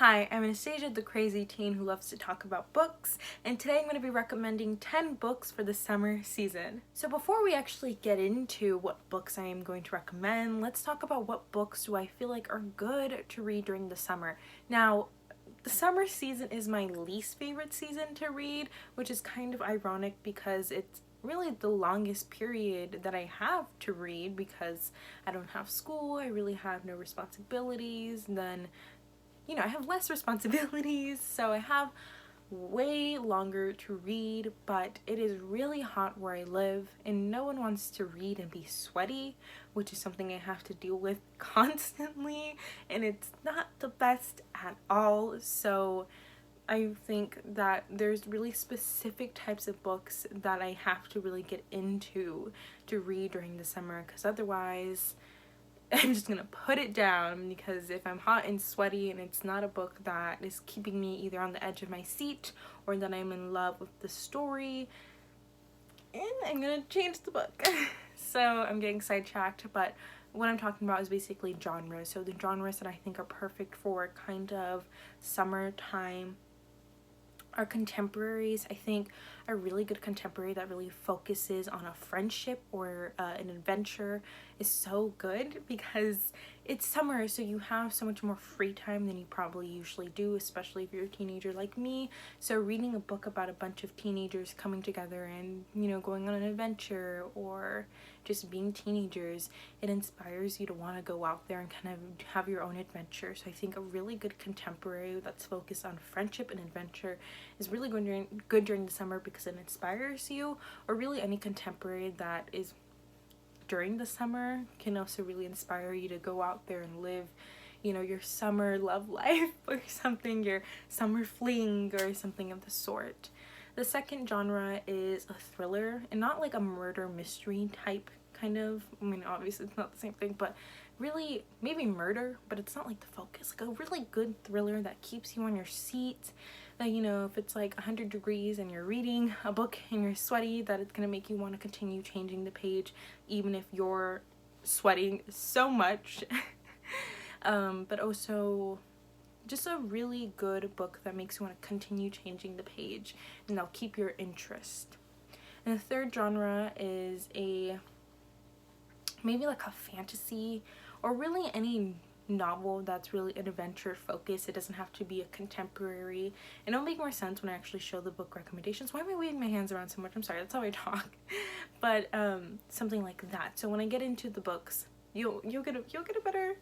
Hi, I'm Anastasia, the crazy teen who loves to talk about books, and today I'm going to be recommending 10 books for the summer season. So before we actually get into what books I am going to recommend, let's talk about what books do I feel like are good to read during the summer. Now, the summer season is my least favorite season to read, which is kind of ironic because it's really the longest period that I have to read because I don't have school, I really have no responsibilities, then I have less responsibilities, so I have way longer to read, but it is really hot where I live and no one wants to read and be sweaty, which is something I have to deal with constantly, and it's not the best at all. So I think that there's really specific types of books that I have to really get into to read during the summer, because otherwise I'm just gonna put it down, because if I'm hot and sweaty and it's not a book that is keeping me either on the edge of my seat or that I'm in love with the story, and I'm gonna change the book. So I'm getting sidetracked, but what I'm talking about is basically genres. So the genres that I think are perfect for kind of summertime are contemporaries. I think a really good contemporary that really focuses on a friendship or an adventure is so good, because it's summer, so you have so much more free time than you probably usually do, especially if you're a teenager like me. So reading a book about a bunch of teenagers coming together and going on an adventure or just being teenagers, it inspires you to want to go out there and kind of have your own adventure. So I think a really good contemporary that's focused on friendship and adventure is really good during the summer, because it inspires you. Or really any contemporary that is during the summer can also really inspire you to go out there and live your summer love life or something, your summer fling or something of the sort. The second genre is a thriller, and not like a murder mystery type kind of. I mean, obviously it's not the same thing, but really maybe murder, but it's not like the focus. Like a really good thriller that keeps you on your seat, that if it's like 100 degrees and you're reading a book and you're sweaty, that it's gonna make you want to continue changing the page even if you're sweating so much. But also just a really good book that makes you want to continue changing the page, and they'll keep your interest. And the third genre is maybe like a fantasy, or really any novel that's really an adventure focus. It doesn't have to be a contemporary, and it'll make more sense when I actually show the book recommendations. Why am I waving my hands around so much? I'm sorry, that's how I talk. But something like that. So when I get into the books, you'll get a better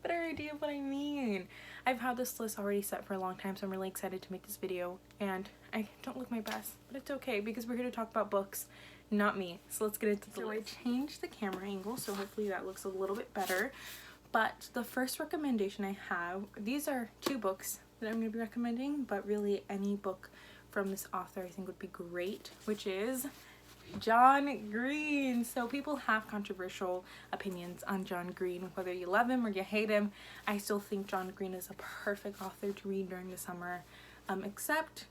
idea of what I mean. I've had this list already set for a long time, so I'm really excited to make this video, and I don't look my best, but it's okay because we're here to talk about books, not me. So let's get into the list. I changed the camera angle, so hopefully that looks a little bit better. But the first recommendation I have, these are two books that I'm going to be recommending, but really any book from this author I think would be great, which is John Green. So people have controversial opinions on John Green, whether you love him or you hate him. I still think John Green is a perfect author to read during the summer, except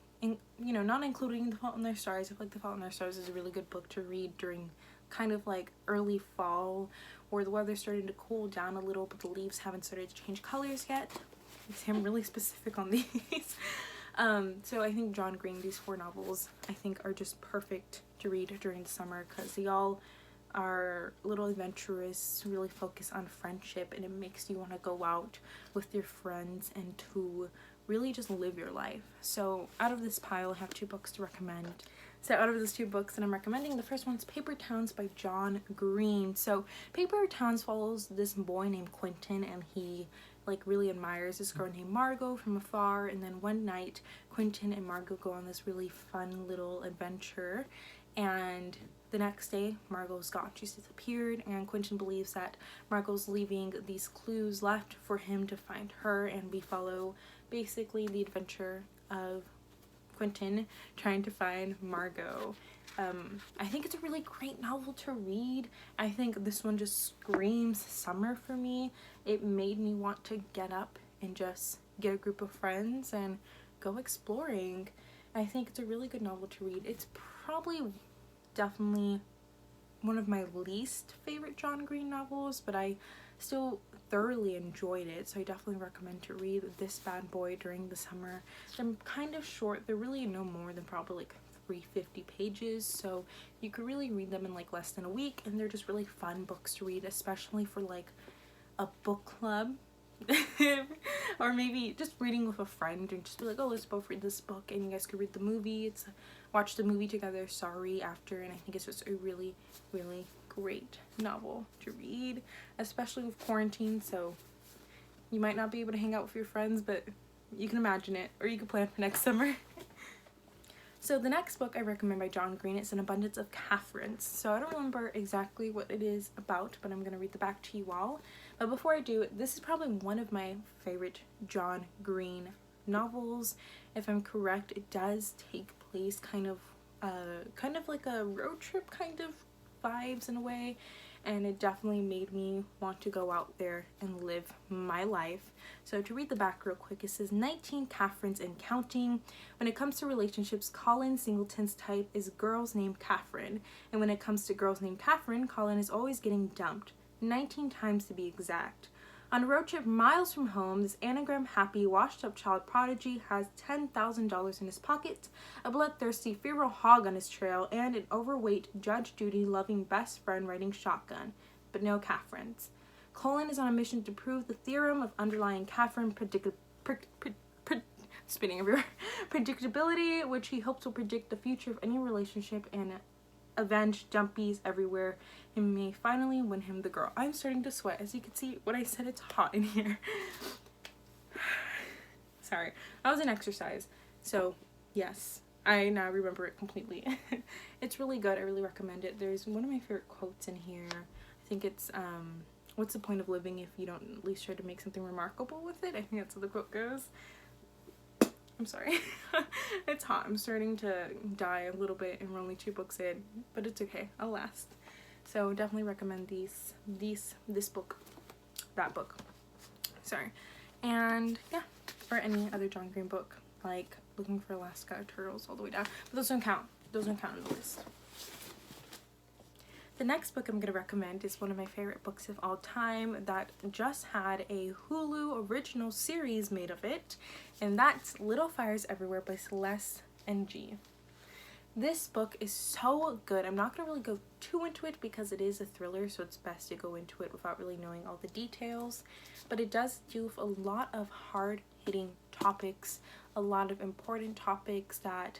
not including The Fault in Their Stars. I feel like The Fault in Their Stars is a really good book to read during kind of like early fall, where the weather's starting to cool down a little, but the leaves haven't started to change colors yet. I'm really specific on these. So I think John Green, these 4 novels, I think are just perfect to read during the summer, because they all are little adventurous, really focus on friendship, and it makes you want to go out with your friends and to really just live your life. So out of this pile, I have 2 books to recommend. So out of those 2 books that I'm recommending, the first one's Paper Towns by John Green. So Paper Towns follows this boy named Quentin, and he really admires this girl named Margot from afar, and then one night Quentin and Margot go on this really fun little adventure, and the next day Margot's gone. She's disappeared, and Quentin believes that Margot's leaving these clues left for him to find her, and we follow basically the adventure of Quentin trying to find Margot. I think it's a really great novel to read. I think this one just screams summer for me. It made me want to get up and just get a group of friends and go exploring. I think it's a really good novel to read. It's probably definitely one of my least favorite John Green novels, but I still thoroughly enjoyed it. So I definitely recommend to read this bad boy during the summer. They're kind of short. They're really no more than probably like 350 pages, so you could really read them in like less than a week, and they're just really fun books to read, especially for like a book club. Or maybe just reading with a friend and just be like, oh, let's both read this book, and you guys could read the movie. It's watch the movie together, sorry, after. And I think it's just a really, really great novel to read, especially with quarantine. So you might not be able to hang out with your friends, but you can imagine it, or you can plan for next summer. So the next book I recommend by John Green is An Abundance of Catherines. So I don't remember exactly what it is about, but I'm going to read the back to you all. But before I do, this is probably one of my favorite John Green novels. If I'm correct, it does take place kind of like a road trip kind of vibes in a way. And it definitely made me want to go out there and live my life. So to read the back real quick, it says 19 Catherines and counting. When it comes to relationships, Colin Singleton's type is girls named Catherine. And when it comes to girls named Catherine, Colin is always getting dumped, 19 times to be exact. On a road trip miles from home, this anagram-happy, washed-up child prodigy has $10,000 in his pocket, a bloodthirsty feral hog on his trail, and an overweight, Judge Judy-loving best friend riding shotgun. But no Catherines. Colin is on a mission to prove the theorem of underlying Catherine predictability, which he hopes will predict the future of any relationship and avenge dumpies everywhere, and may finally win him the girl. I'm starting to sweat. As you can see, when I said it's hot in here. Sorry, that was an exercise. So yes, I now remember it completely. It's really good. I really recommend it. There's one of my favorite quotes in here. I think it's what's the point of living if you don't at least try to make something remarkable with it? I think that's how the quote goes. I'm sorry. It's hot. I'm starting to die a little bit, and we're only 2 books in, but it's okay. I'll last. So definitely recommend this book, that book. Sorry. And yeah, or any other John Green book, like Looking for Alaska Turtles all the way down. But those don't count. Those don't count on the list. The next book I'm going to recommend is one of my favorite books of all time that just had a Hulu original series made of it, and that's Little Fires Everywhere by Celeste Ng. This book is so good. I'm not going to really go too into it because it is a thriller, so it's best to go into it without really knowing all the details, but it does deal with a lot of hard-hitting topics, a lot of important topics that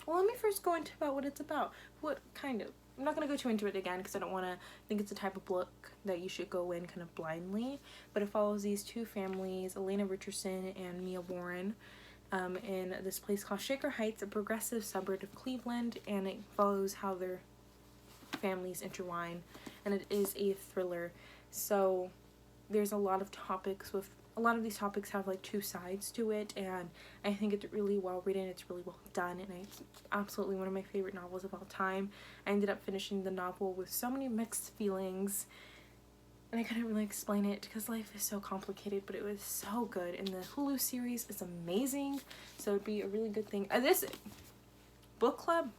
well, let me first go into about what it's about. What kind of, I'm not going to go too into it again because I don't want to think it's the type of book that you should go in kind of blindly, but it follows these 2 families, Elena Richardson and Mia Warren, in this place called Shaker Heights, a progressive suburb of Cleveland, and it follows how their families intertwine, and it is a thriller. So there's a lot of topics with, a lot of these topics have like 2 sides to it, and I think it's really well written, it's really well done, and it's absolutely one of my favorite novels of all time. I ended up finishing the novel with so many mixed feelings, and I couldn't really explain it because life is so complicated, but it was so good, and the Hulu series is amazing, so it'd be a really good thing. This book club,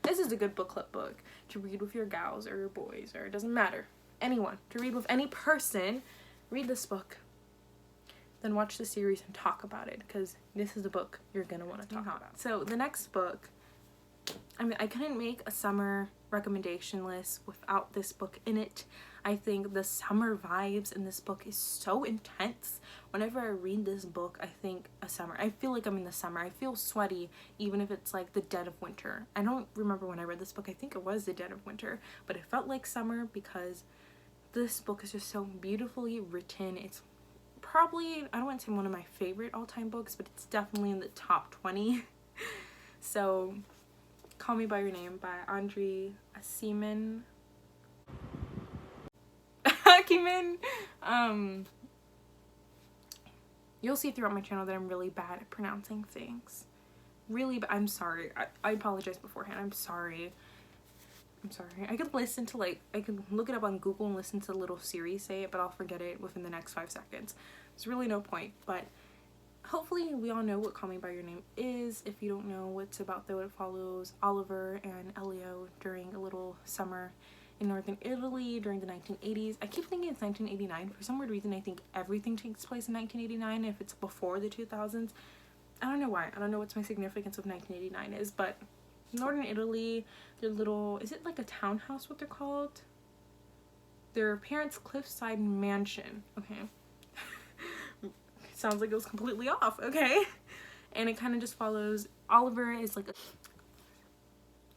this is a good book club book to read with your gals or your boys, or it doesn't matter, anyone, to read with any person. Read this book, then watch the series and talk about it, because this is a book you're gonna want to talk about. So the next book, I mean, I couldn't make a summer recommendation list without this book in it. I think the summer vibes in this book is so intense. Whenever I read this book, I think a summer. I feel like I'm in the summer. I feel sweaty, even if it's like the dead of winter. I don't remember when I read this book. I think it was the dead of winter, but it felt like summer because this book is just so beautifully written. It's probably, I don't want to say one of my favorite all-time books, but it's definitely in the top 20. So Call Me By Your Name by Andre Aciman. You'll see throughout my channel that I'm really bad at pronouncing things. Really, but I'm sorry. I apologize beforehand. I'm sorry. I could listen to, like, I could look it up on Google and listen to the little Siri say it, but I'll forget it within the next 5 seconds. There's really no point, but hopefully we all know what Call Me By Your Name is. If you don't know what's about, though, it follows Oliver and Elio during a little summer in northern Italy during the 1980s. I keep thinking it's 1989. For some weird reason, I think everything takes place in 1989 if it's before the 2000s. I don't know why. I don't know what's my significance of 1989 is, but northern Italy, their little, is it like a townhouse what they're called? Their parents' cliffside mansion. Okay. Sounds like it was completely off. Okay. And it kind of just follows, Oliver is like a,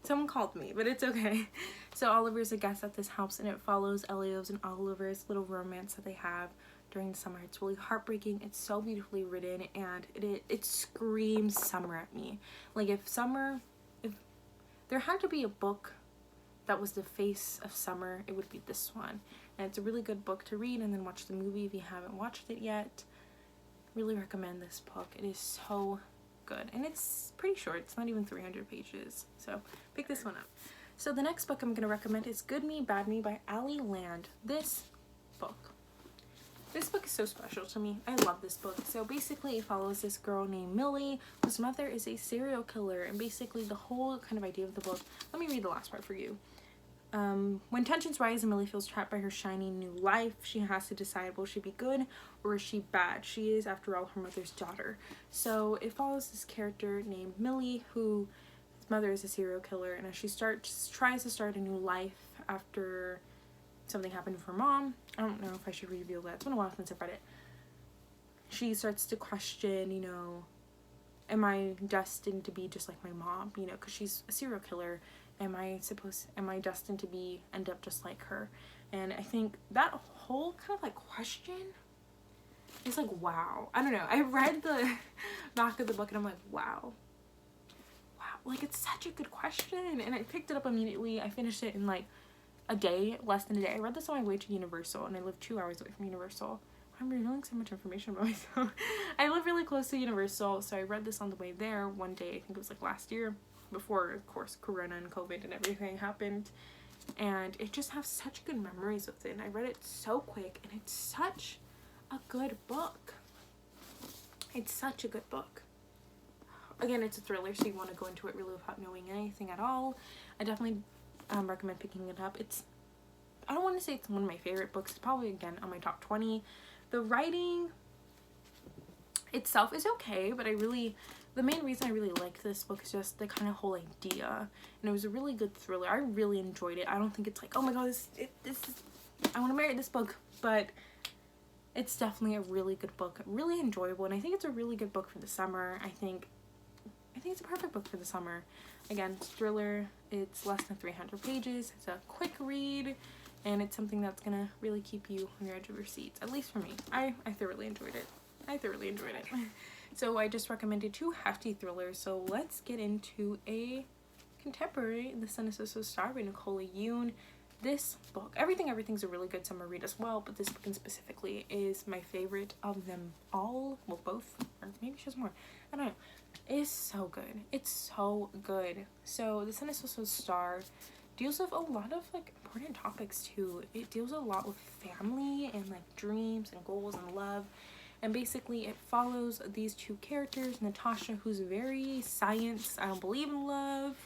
someone called me, but it's okay. So Oliver's a guest at this house, and it follows Elio's and Oliver's little romance that they have during the summer. It's really heartbreaking. It's so beautifully written, and it screams summer at me. Like if there had to be a book that was the face of summer, it would be this one. And it's a really good book to read and then watch the movie if you haven't watched it yet. Really recommend this book. It is so good, and it's pretty short. It's not even 300 pages, so pick this one up. So the next book I'm going to recommend is Good Me, Bad Me by Ali Land. This book is so special to me. I love this book. So basically it follows this girl named Millie, whose mother is a serial killer, and basically the whole kind of idea of the book, let me read the last part for you. When tensions rise and Millie feels trapped by her shiny new life, she has to decide, will she be good or is she bad? She is, after all, her mother's daughter. So it follows this character named Millie, whose mother is a serial killer, and as she tries to start a new life after something happened with her mom. I don't know if I should reveal that. It's been a while since I've read it. She starts to question, you know, am I destined to be just like my mom? You know, because she's a serial killer. Am I destined to end up just like her? And I think that whole kind of like question is like, wow. I don't know. I read the back of the book and I'm like, wow. Like, it's such a good question. And I picked it up immediately. I finished it in like a day, less than a day. I read this on my way to Universal, and I live 2 hours away from Universal. I'm revealing so much information about myself. I live really close to Universal, so I read this on the way there one day. I think it was like last year, before, of course, Corona and COVID and everything happened. And it just has such good memories with it. And I read it so quick, and it's such a good book. It's such a good book. Again, it's a thriller, so you want to go into it really without knowing anything at all. I definitely recommend picking it up. I don't want to say it's one of my favorite books. It's probably, again, on my top 20. The writing itself is okay, but the main reason I really liked this book is just the kind of whole idea. And it was a really good thriller. I really enjoyed it. I don't think it's like, oh my god, this is, I want to marry this book. But it's definitely a really good book. Really enjoyable. And I think it's a really good book for the summer. I think it's a perfect book for the summer. Again, it's a thriller. It's less than 300 pages. It's a quick read. And it's something that's going to really keep you on your edge of your seats. At least for me. I thoroughly enjoyed it. So I just recommended 2 hefty thrillers. So let's get into a contemporary, The Sun Is So Star by Nicola Yoon. This book, everything's a really good summer read as well, but this book in specifically is my favorite of them all. Well, both, or maybe she has more. I don't know. It's so good. It's so good. So The Sun Is So Star deals with a lot of like important topics too. It deals a lot with family and like dreams and goals and love. And basically it follows these 2 characters, Natasha, who's very science, I don't believe in love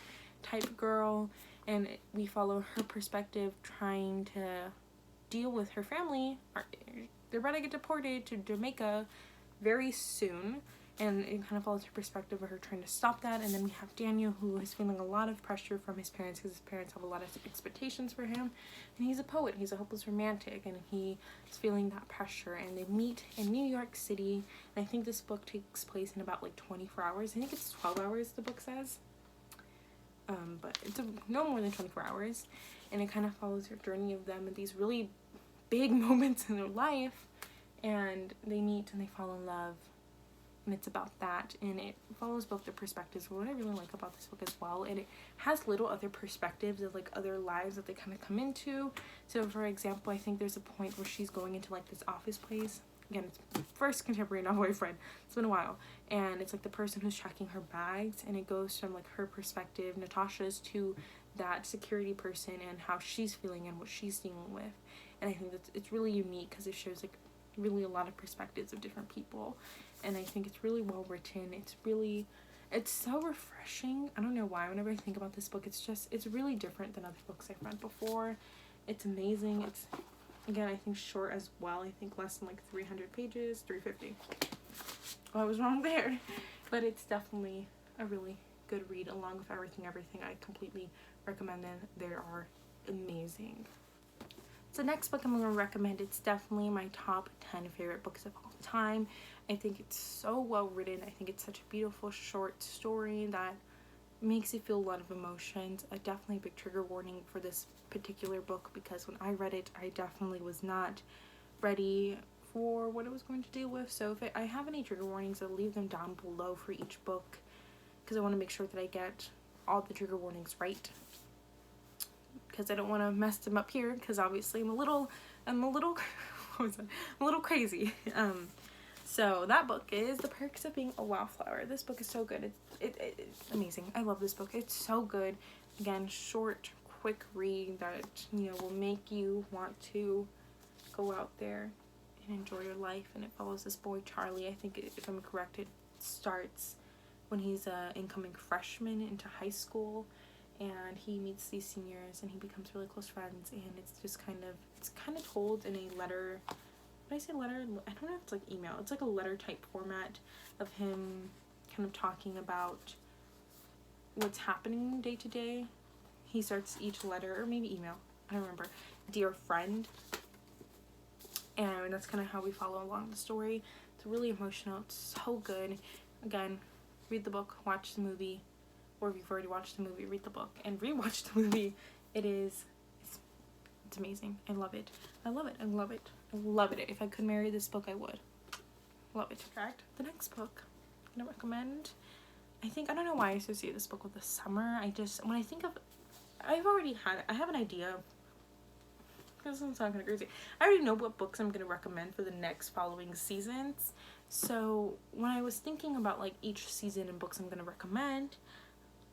type girl, and we follow her perspective trying to deal with her family. They're about to get deported to Jamaica very soon, and it kind of follows her perspective of her trying to stop that. And then we have Daniel, who is feeling a lot of pressure from his parents because his parents have a lot of expectations for him, and he's a poet, he's a hopeless romantic, and he is feeling that pressure. And they meet in New York City, and I think this book takes place in about like 24 hours. I think it's 12 hours the book says, but it's no more than 24 hours, and it kind of follows her journey of them at these really big moments in their life, and they meet and they fall in love. And it's about that, and it follows both the perspectives. What I really like about this book as well, and it has little other perspectives of like other lives that they kind of come into. So for example, I think there's a point where she's going into like this office place. Again, it's first contemporary novel I've read. It's been a while, and it's like the person who's checking her bags, and it goes from like her perspective, Natasha's, to that security person and how she's feeling and what she's dealing with. And I think that it's really unique because it shows like really a lot of perspectives of different people. And I think it's really well written. It's so refreshing. I don't know why. Whenever I think about this book, it's really different than other books I've read before. It's amazing. It's, again, I think short as well. I think less than like 300 pages, 350. Well, I was wrong there. But it's definitely a really good read along with everything. I completely recommend them. They are amazing. So next book I'm going to recommend, it's definitely my top 10 favorite books of all time. I think it's so well written. I think it's such a beautiful short story that makes you feel a lot of emotions. Definitely a big trigger warning for this particular book, because when I read it, I definitely was not ready for what it was going to deal with. So if I have any trigger warnings, I'll leave them down below for each book, because I want to make sure that I get all the trigger warnings right, because I don't want to mess them up here, because obviously I'm a little what was that? I'm a little crazy. So that book is The Perks of Being a Wallflower. This book is so good. It's amazing. I love this book. It's so good. Again, short, quick read that, you know, will make you want to go out there and enjoy your life. And it follows this boy Charlie. I think, if I'm correct, it starts when he's an incoming freshman into high school, and he meets these seniors and he becomes really close friends. And it's just kind of told in a letter. When I say letter, I don't know if it's like email. It's like a letter type format of him kind of talking about what's happening day to day. He starts each letter, or maybe email, I don't remember, dear friend. And that's kind of how we follow along the story. It's really emotional. It's so good. Again, read the book, watch the movie, or if you've already watched the movie, read the book and rewatch the movie. It's amazing. I love it. I love it. I love it. I love it. If I could marry this book, I would. Love it. Correct? The next book I'm gonna recommend, I don't know why I associate this book with the summer. When I think of, I have an idea. This doesn't sound kind of crazy. I already know what books I'm gonna recommend for the next following seasons. So when I was thinking about like each season and books I'm gonna recommend,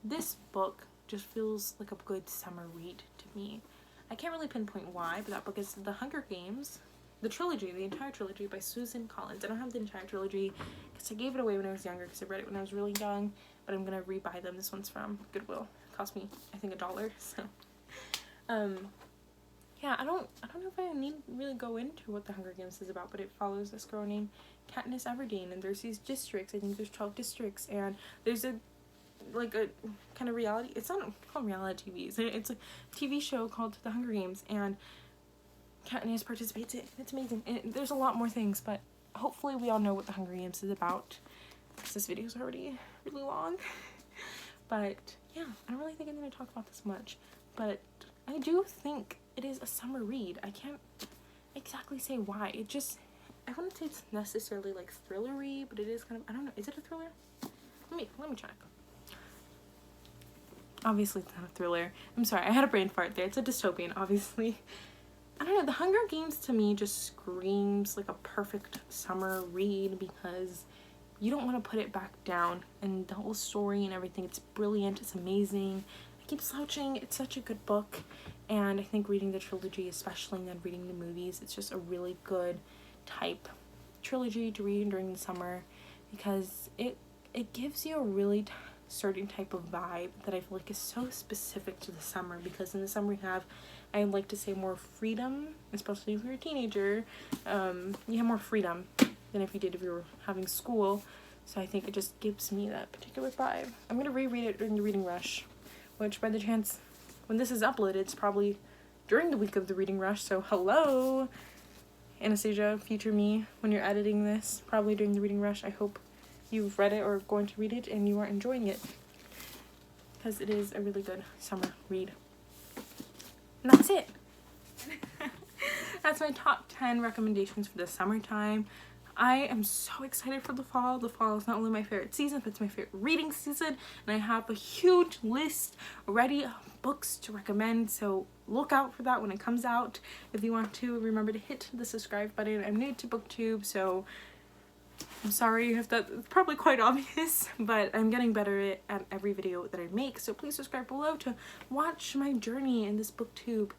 this book just feels like a good summer read to me. I can't really pinpoint why, but that book is The Hunger Games, the trilogy, the entire trilogy by Susan Collins. I don't have the entire trilogy because I gave it away when I was younger, because I read it when I was really young, but I'm gonna rebuy them. This one's from Goodwill. It cost me, I think, $1, so yeah, I don't know if I need to really go into what The Hunger Games is about, but it follows this girl named Katniss Everdeen, and there's these districts. I think there's 12 districts, and there's a kind of reality, it's not called reality TV, it's a TV show called The Hunger Games, and Katniss participates in it. It's amazing. And there's a lot more things, but hopefully we all know what The Hunger Games is about, because this video is already really long. But yeah, I don't really think I'm going to talk about this much, but I do think it is a summer read. I can't exactly say why. I wouldn't say it's necessarily like thrillery, but it is kind of, I don't know, is it a thriller? Let me check. Obviously it's not a thriller. I'm sorry, I had a brain fart there. It's a dystopian, obviously. I don't know, The Hunger Games to me just screams like a perfect summer read, because you don't want to put it back down, and the whole story and everything, it's brilliant, it's amazing. I keep slouching. It's such a good book, and I think reading the trilogy, especially, and then reading the movies, it's just a really good type trilogy to read during the summer, because it gives you a really certain type of vibe that I feel like is so specific to the summer, because in the summer you have, I like to say, more freedom, especially if you're a teenager. You have more freedom than if you were having school, so I think it just gives me that particular vibe. I'm gonna reread it during the reading rush, which by the chance when this is uploaded, it's probably during the week of the reading rush, so hello Anastasia, future me, when you're editing this, probably during the reading rush. I hope you've read it or are going to read it and you are enjoying it, because it is a really good summer read. And that's it. That's my top 10 recommendations for the summertime. I am so excited for the fall. The fall is not only my favorite season, but it's my favorite reading season, and I have a huge list ready of books to recommend, so look out for that when it comes out. If you want to, remember to hit the subscribe button. I'm new to BookTube, so I'm sorry if that's probably quite obvious, but I'm getting better at every video that I make, so please subscribe below to watch my journey in this BookTube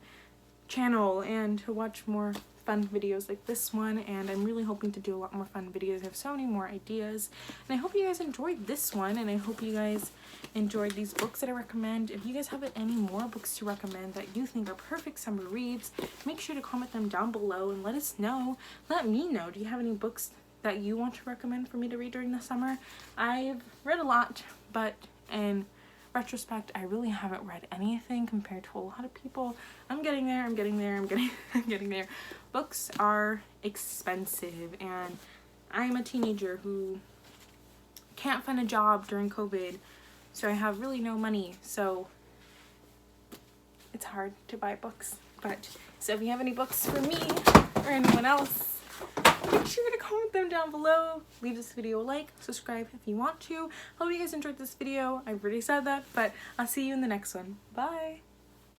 channel and to watch more fun videos like this one, and I'm really hoping to do a lot more fun videos. I have so many more ideas, and I hope you guys enjoyed this one, and I hope you guys enjoyed these books that I recommend. If you guys have any more books to recommend that you think are perfect summer reads, make sure to comment them down below and let us know. Let me know. Do you have any books that you want to recommend for me to read during the summer? I've read a lot, but in retrospect, I really haven't read anything compared to a lot of people. I'm getting there. I'm getting there. Books are expensive, and I'm a teenager who can't find a job during COVID, so I have really no money, so it's hard to buy books. But so if you have any books for me or anyone else, make sure to comment them down below. Leave this video a like, subscribe if you want to. Hope you guys enjoyed this video. I've already said that, but I'll see you in the next one. Bye!